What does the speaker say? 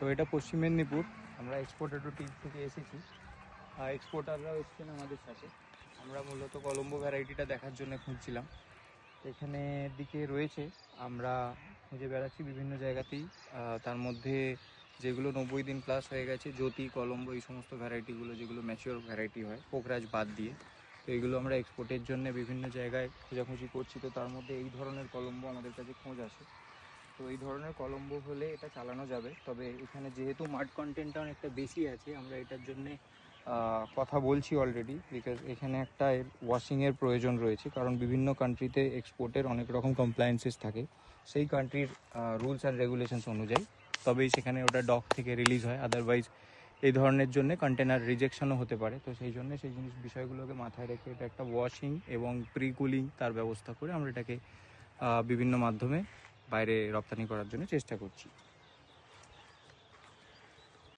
তো এটা পশ্চিম মেদিনীপুর, আমরা এক্সপোর্টার টিম থেকে এসেছি, এক্সপোর্টাররাও এসেছেন আমাদের সাথে। আমরা মূলত কলম্বো ভ্যারাইটিটা দেখার জন্য খুঁজছিলাম। এখানে দিকে রয়েছে, আমরা খুঁজে বেড়াচ্ছি বিভিন্ন জায়গাতেই। তার মধ্যে যেগুলো 90 দিন প্লাস হয়ে গেছে, জ্যোতি, কলম্বো, এই সমস্ত ভ্যারাইটিগুলো যেগুলো ম্যাচিওর ভ্যারাইটি হয়, পোকরাজ বাদ দিয়ে, তো এইগুলো আমরা এক্সপোর্টের জন্য বিভিন্ন জায়গায় খোঁজাখুঁজি করছি। তো তার মধ্যে এই ধরনের কলম্বো আমাদের কাছে খোঁজ আছে। তো এই ধরনের কলম্বো হলে এটা চালানো যাবে, তবে এখানে যেহেতু মাড কন্টেন্টটা অনেকটা বেশি আছে, আমরা এটার জন্যে কথা বলছি অলরেডি, বিকজ এখানে একটা ওয়াশিংয়ের প্রয়োজন রয়েছে, কারণ বিভিন্ন কান্ট্রিতে এক্সপোর্টের অনেক রকম কমপ্লায়েন্সেস থাকে, সেই কান্ট্রির রুলস অ্যান্ড রেগুলেশনস অনুযায়ী তবেই সেখানে ওটা ডক থেকে রিলিজ হয়। আদারওয়াইজ এই ধরনের জন্য কন্টেনার রিজেকশনও হতে পারে। তো সেই জন্য সেই বিষয়গুলোকে মাথায় রেখে এটা একটা ওয়াশিং এবং প্রি কুলিং তার ব্যবস্থা করে আমরা এটাকে বিভিন্ন মাধ্যমে বাইরে রপ্তানি করার জন্য চেষ্টা করছি।